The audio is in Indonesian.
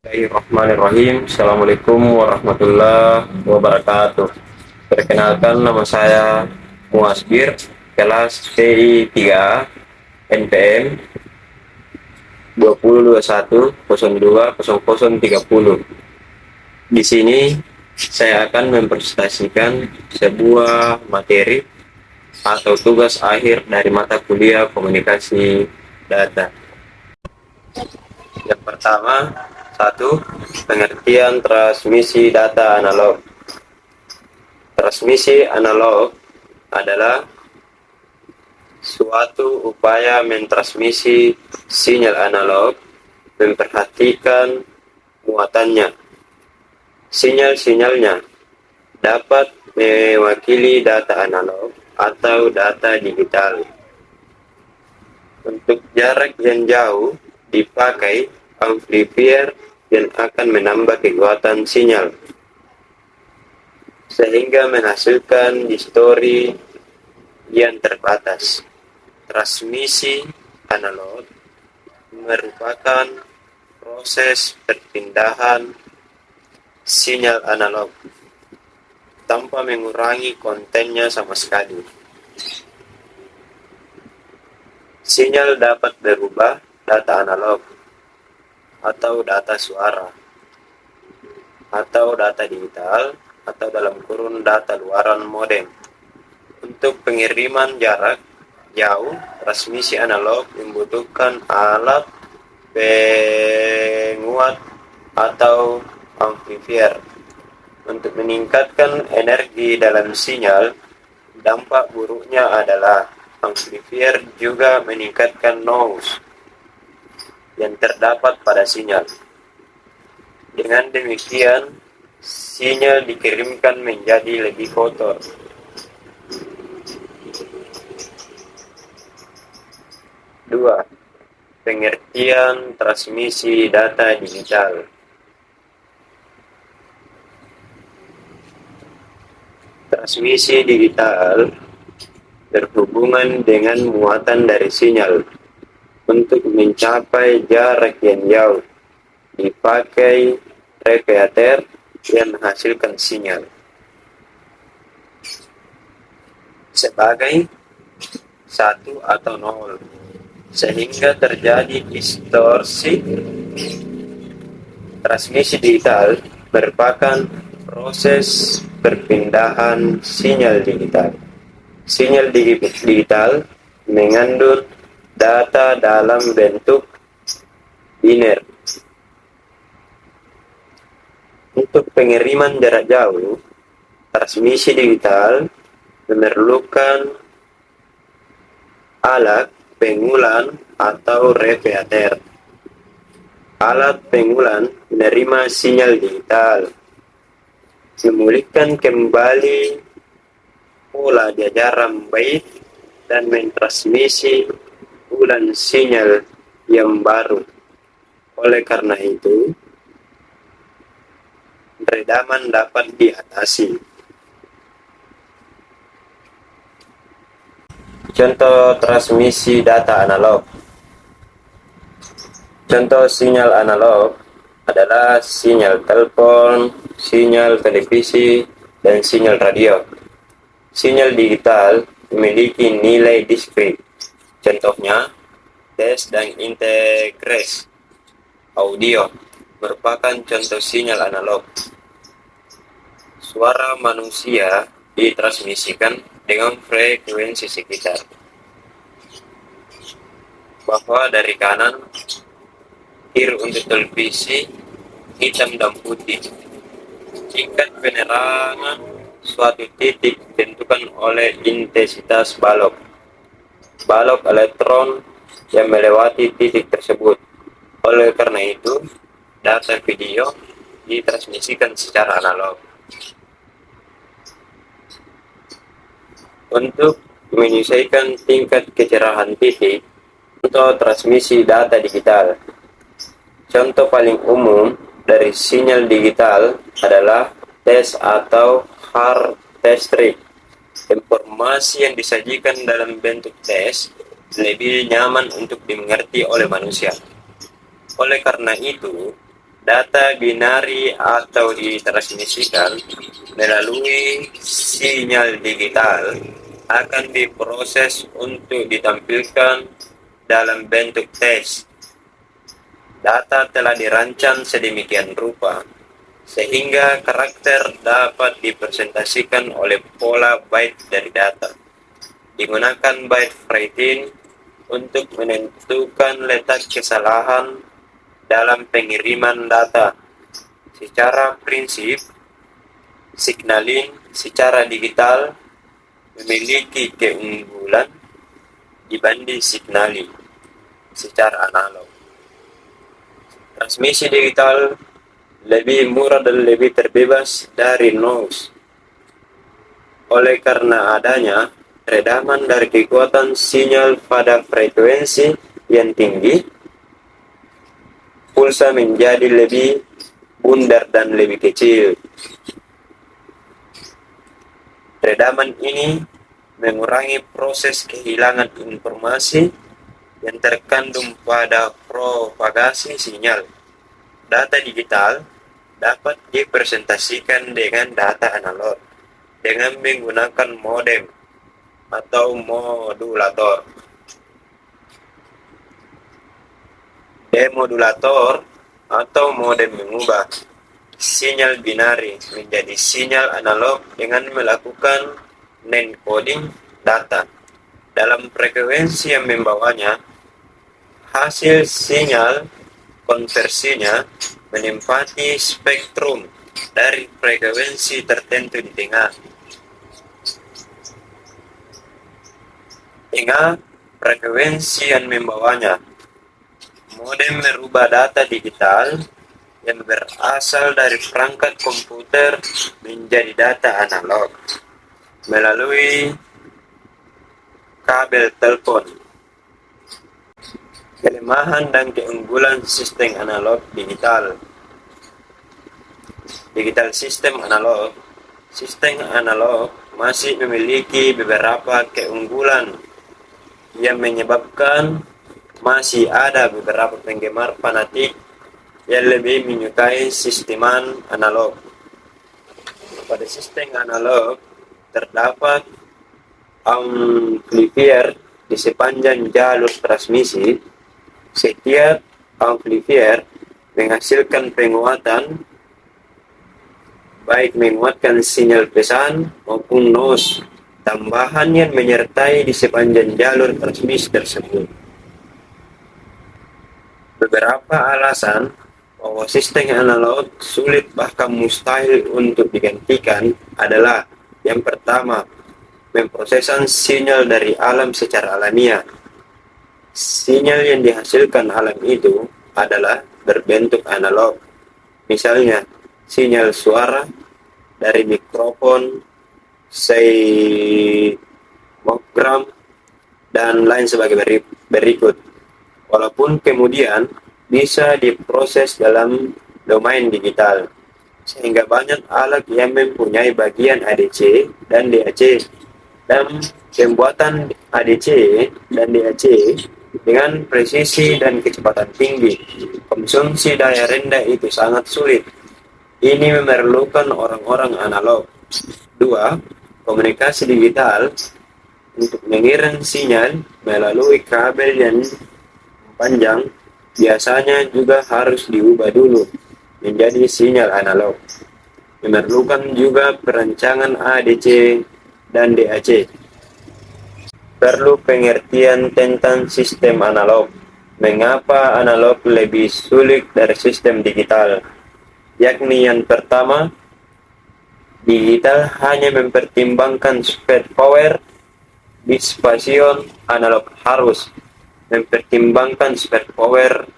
Bismillahirrahmanirrahim. Assalamualaikum warahmatullahi wabarakatuh. Perkenalkan, nama saya Muasbir, kelas TI 3A, NPM 2021 02 0030. Di sini saya akan mempresentasikan sebuah materi atau tugas akhir dari mata kuliah komunikasi data. Yang pertama, satu, pengertian transmisi data analog. Transmisi analog adalah suatu upaya mentransmisi sinyal analog, memperhatikan muatannya. Sinyal-sinyalnya dapat mewakili data analog atau data digital. Untuk jarak yang jauh dipakai amplifier yang akan menambah kekuatan sinyal sehingga menghasilkan distorsi yang terbatas. Transmisi analog merupakan proses perpindahan sinyal analog tanpa mengurangi kontennya sama sekali. Sinyal dapat berubah data analog atau data suara atau data digital atau dalam kurun data luaran modem. Untuk pengiriman jarak jauh, transmisi analog membutuhkan alat penguat atau amplifier. Untuk meningkatkan energi dalam sinyal, dampak buruknya adalah amplifier juga meningkatkan noise yang terdapat pada sinyal. Dengan demikian, sinyal dikirimkan menjadi lebih kotor. Dua, pengertian transmisi data digital. Transmisi digital berhubungan dengan muatan dari sinyal. Untuk mencapai jarak yang jauh, dipakai repeater yang menghasilkan sinyal sebagai 1 atau 0, sehingga terjadi distorsi. Transmisi digital merupakan proses perpindahan sinyal digital. Sinyal digital mengandung data dalam bentuk biner. Untuk pengiriman jarak jauh, transmisi digital memerlukan alat pengulang atau repeater. Alat pengulang menerima sinyal digital, memulihkan kembali pola jajaran byte dan mentransmisi ulang sinyal yang baru. Oleh karena itu, redaman dapat diatasi. Contoh transmisi data analog. Contoh sinyal analog adalah sinyal telepon, sinyal televisi, dan sinyal radio. Sinyal digital memiliki nilai diskrit. Contohnya, tes dan integres. Audio merupakan contoh sinyal analog. Suara manusia ditransmisikan dengan frekuensi sekitar. Bahwa dari kanan, kiri untuk televisi, hitam dan putih. Tingkat penerangan suatu titik ditentukan oleh intensitas balok elektron yang melewati titik tersebut. Oleh karena itu, data video ditransmisikan secara analog. Untuk menyesuaikan tingkat kecerahan titik, contoh transmisi data digital. Contoh paling umum dari sinyal digital adalah tes atau hard test strip. Informasi yang disajikan dalam bentuk tes lebih nyaman untuk dimengerti oleh manusia. Oleh karena itu, Data binari atau ditransmisikan melalui sinyal digital akan diproses untuk ditampilkan dalam bentuk teks. Data telah dirancang sedemikian rupa sehingga karakter dapat dipresentasikan oleh pola byte dari data. Digunakan byte writing untuk menentukan letak kesalahan dalam pengiriman data. Secara prinsip, signaling secara digital memiliki keunggulan dibanding signaling secara analog. Transmisi digital lebih murah dan lebih terbebas dari noise. Oleh karena adanya redaman dari kekuatan sinyal pada frekuensi yang tinggi, pulsa menjadi lebih bundar dan lebih kecil. Redaman ini mengurangi proses kehilangan informasi yang terkandung pada propagasi sinyal. Data digital dapat dipresentasikan dengan data analog dengan menggunakan modem atau modulator. Demodulator atau modem mengubah sinyal binari menjadi sinyal analog dengan melakukan encoding data dalam frekuensi yang membawanya. Hasil sinyal konversinya menempati spektrum dari frekuensi tertentu di tengah frekuensi yang membawanya. Modem merubah data digital yang berasal dari perangkat komputer menjadi data analog melalui kabel telepon. Kelemahan dan keunggulan sistem analog digital. Digital sistem analog. Sistem analog masih memiliki beberapa keunggulan yang menyebabkan masih ada beberapa penggemar fanatik yang lebih menyukai sistem analog. Pada sistem analog terdapat amplifier di sepanjang jalur transmisi. Setiap amplifier menghasilkan penguatan, baik menguatkan sinyal pesan maupun noise tambahan yang menyertai di sepanjang jalur transmisi tersebut. Beberapa alasan bahwa sistem analog sulit bahkan mustahil untuk digantikan adalah: yang pertama, pemrosesan sinyal dari alam secara alamiah. Sinyal yang dihasilkan alam itu adalah berbentuk analog. Misalnya, sinyal suara dari mikrofon, seismogram, dan lain sebagai berikut. Walaupun kemudian bisa diproses dalam domain digital, sehingga banyak alat yang mempunyai bagian ADC dan DAC, dan pembuatan ADC dan DAC dengan presisi dan kecepatan tinggi. Konsumsi daya rendah itu sangat sulit. Ini memerlukan orang-orang analog. 2. Komunikasi digital untuk mengirim sinyal melalui kabel yang panjang biasanya juga harus diubah dulu menjadi sinyal analog. Memerlukan juga perancangan ADC dan DAC. Perlu pengertian tentang sistem analog. Mengapa analog lebih sulit dari sistem digital? Yakni yang pertama, digital hanya mempertimbangkan speed power, dissipation. Analog harus mempertimbangkan speed power